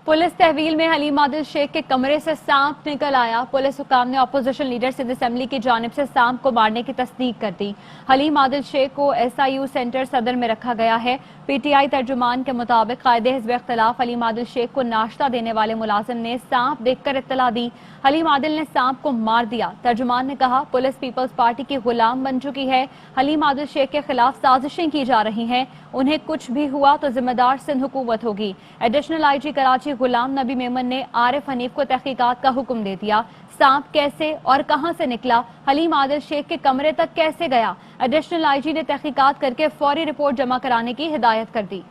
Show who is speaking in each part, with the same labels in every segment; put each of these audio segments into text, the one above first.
Speaker 1: Police तहवील में हलीम आदिल शेख के कमरे से सांप निकल आया। पुलिस हुकाम ने अपोजिशन लीडर सिंध असेंबली की जानिब से सांप को मारने की तस्दीक कर दी। हलीम आदिल शेख को SIU सेंटर सदर में रखा गया है। PTI तर्जुमान के मुताबिक कायदे हिज़्ब इख्तिलाफ हलीम आदिल शेख को नाश्ता देने वाले मुलाजिम ने सांप देखकर इत्तला दी। हलीम आदिल ने सांप को मार दिया। तर्जुमान ने कहा, पुलिस पीपल्स पार्टी की गुलाम बन चुकी है। हलीम आदिल शेख के खिलाफ साजिशें की जा रही हैं। उन्हें कुछ भी हुआ तो जिम्मेदार सिंध हुकूमत होगी। एडिशनल IG कराची गुलाम नबी मेमन ने आरिफ हनीफ को तहकीकात का हुक्म दे दिया। सांप कैसे और कहां से निकला, हलीम आदिल शेख के कमरे तक कैसे गया, एडिशनल IG ने तहकीकात करके फौरी रिपोर्ट जमा कराने की हिदायत कर दी।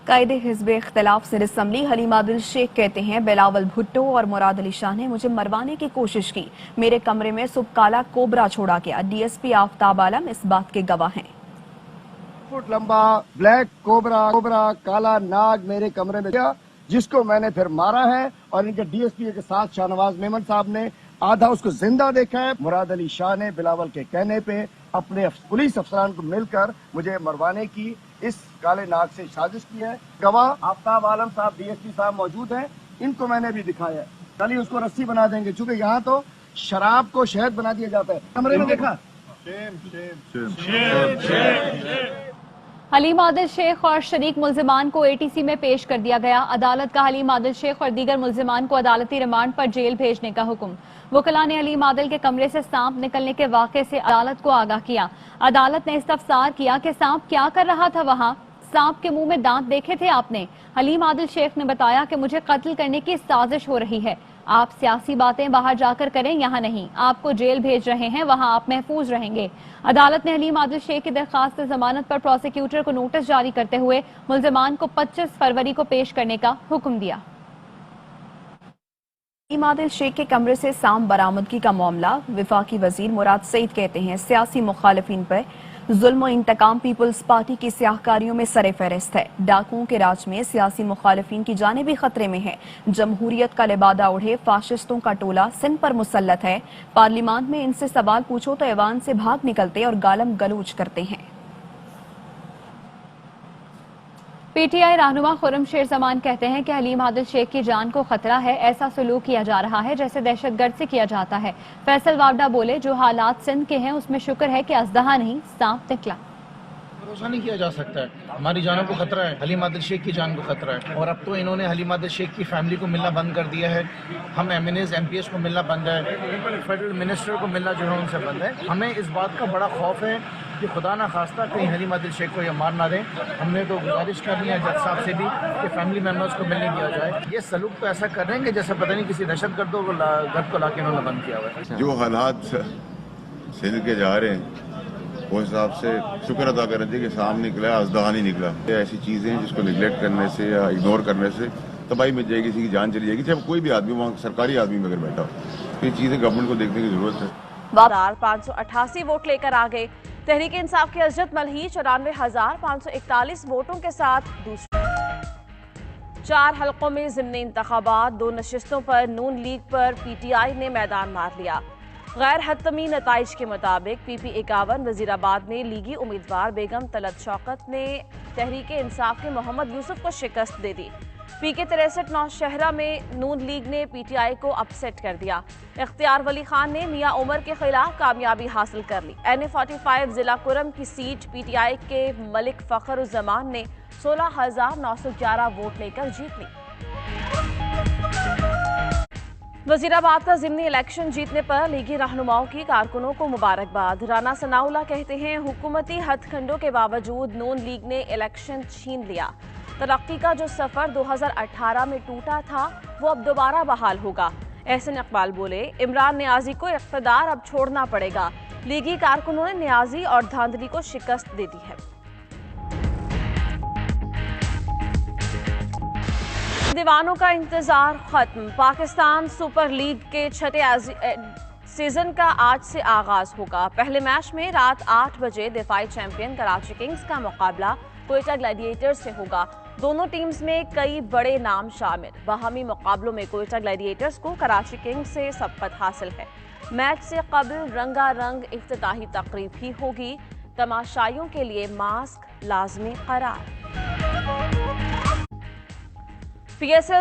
Speaker 2: कायदे हिज़्ब इख्तिलाफ सिंध असेंबली हलीम आदिल शेख कहते हैं, बिलावल भुट्टो और मुराद अली शाह ने मुझे मरवाने की कोशिश की। मेरे कमरे में सुबह काला कोबरा छोड़ा गया। DSP आफ्ताब आलम इस बात के गवाह हैं।
Speaker 3: फुट लंबा ब्लैक कोबरा काला नाग मेरे कमरे में गया, जिसको मैंने फिर मारा है। और इनके DSP के साथ शाहनवाज मेमन साहब ने आधा उसको जिंदा देखा है। मुराद अली शाह ने बिलावल के कहने पे अपने पुलिस अफसरान को मिलकर मुझे मरवाने की इस काले नाग से साजिश की है। गवाह आफ्ताब आलम साहब DSP साहब मौजूद हैं, इनको मैंने भी दिखाया है। कल ही उसको रस्सी बना देंगे, चूंकि यहाँ तो शराब को शहद बना दिया जाता है। कमरे में देखा
Speaker 1: हलीम आदिल शेख और शरीक मुल्जिमान को ATC में पेश कर दिया गया। अदालत का हलीम आदिल शेख और दीगर मुल्जिमान को अदालती रिमांड पर जेल भेजने का हुक्म। वकला ने हलीम आदिल के कमरे से सांप निकलने के वाक़े से अदालत को आगाह किया। अदालत ने इस्तफसार किया कि सांप क्या कर रहा था वहाँ, सांप के मुंह में दांत देखे थे आपने। हलीम आदिल शेख ने बताया कि मुझे कत्ल करने की साजिश हो रही है। आप सियासी बातें बाहर जाकर करें, यहाँ नहीं। आपको जेल भेज रहे हैं, वहाँ आप महफूज रहेंगे। अदालत ने हलीम आदिल शेख की दरखास्त जमानत पर प्रोसिक्यूटर को नोटिस जारी करते हुए मुल्जिमान को 25 फरवरी को पेश करने का हुक्म दिया।
Speaker 2: हलीम आदिल शेख के कमरे से सांप बरामदगी का मामला वफाकी वजीर मुराद सईद कहते हैं, सियासी मुखालिफिन पर जुल्म और इंतकाम पीपल्स पार्टी की सियाहकारियों में सरे फहरिस्त है। डाकुओं के राज में सियासी मुखालिफिन की जाने भी खतरे में है। जमहूरियत का लिबादा उड़े फाशिस्तों का टोला सिंध पर मुसल्लत है। पार्लियामान में इनसे सवाल पूछो तो ऐवान से भाग निकलते और गालम गलूच करते हैं।
Speaker 1: PTI रहनुमा खुर्रम शेर जमान कहते हैं कि हलीम आदिल शेख की जान को खतरा है। ऐसा सलूक किया जा रहा है जैसे दहशतगर्द से किया जाता है। फैसल वावडा बोले, जो हालात सिंध के हैं उसमें शुक्र है कि अजदहा नहीं सांप निकला।
Speaker 4: भरोसा नहीं किया जा सकता है, हमारी जानों को खतरा है, हलीम आदिल शेख की जान को खतरा है। और अब तो इन्होंने हलीम आदिल शेख की फैमिली को मिलना बंद कर दिया है। हम MNAs MPs को मिलना बंद है, फेडरल मिनिस्टर को मिलना जो है उनसे बंद है। हमें इस बात का बड़ा खौफ है कि खुदा ना खास्ता कहीं हलीम आदिल शेख को ये मार ना दें। हमने तो गुजारिश करनी है जज साहब से भी कि फैमिली मेम्बर्स को मिलने दिया जाए। ये सलूक तो ऐसा कर रहे हैं कि जैसे पता नहीं किसी दहशतगर्दों को घर को लाके इन्होंने बंद किया हुआ है।
Speaker 5: जो हालात सिंध के जा रहे हैं वो हिसाब से शुक्र अदा करना चाहिए कि सामने निकला, अजदहा नहीं निकला। ऐसी चीजें जिसको निगलेक्ट करने से या इग्नोर करने से तबाही मच जाएगी, किसी की जान चली जाएगी, चाहे कोई भी आदमी वहाँ सरकारी आदमी में अगर बैठा हो। ये चीजें गवर्नमेंट को देखने की जरूरत है।
Speaker 6: 588 वोट लेकर आ गए तहरीक इंसाफ के अजरत मलही 94,541 वोटों के साथ दूसरे। 4 हलकों में ज़िमनी इंतखाबात, 2 नशिस्तों पर नून लीग पर PTI ने मैदान मार लिया। गैर हतमी नताइज के मुताबिक PP 51 वजीराबाद में लीगी उम्मीदवार बेगम तलत शौकत ने तहरीक इंसाफ के मोहम्मद यूसुफ को शिकस्त दे दी। PK 63 नौशहरा में नून लीग ने PTI को अपसेट कर दिया। इख्तियार वली खान ने मियां उमर के खिलाफ कामयाबी हासिल कर ली। NA 45 जिला कुरम की सीट PTI के मलिक फखरुज़्ज़मान ने 16,911 वोट लेकर जीत ली। वजीराबाद का ज़िमनी इलेक्शन जीतने पर लीगी रहनुमाओं की कारकुनों को मुबारकबाद। राना सनाउल्लाह कहते हैं, हुकूमती हथकंडों के बावजूद नून लीग ने इलेक्शन छीन लिया। तरक्की का जो सफर 2018 में टूटा था वो अब दोबारा बहाल होगा। एहसन इकबाल बोले, इमरान नियाजी को इख्तिदार अब छोड़ना पड़ेगा। लीगी कारकुनों ने नियाजी और धांधली को शिकस्त दे दी है। दीवानों का इंतजार खत्म। पाकिस्तान सुपर लीग के 6ठे सीजन का आज से आगाज होगा। पहले मैच में रात 8 बजे दिफाई चैंपियन कराची किंग्स का मुकाबला क्वेटा ग्लैडिएटर्स से होगा। दोनों टीम्स में कई बड़े नाम शामिल। बाहमी मुकाबलों में क्वेटा ग्लैडिएटर्स को कराची किंग्स से सबकत हासिल है। मैच से कबल रंगारंग इफ्तिताही तकरीब भी होगी। तमाशाइयों के लिए मास्क लाजमी करार। PSL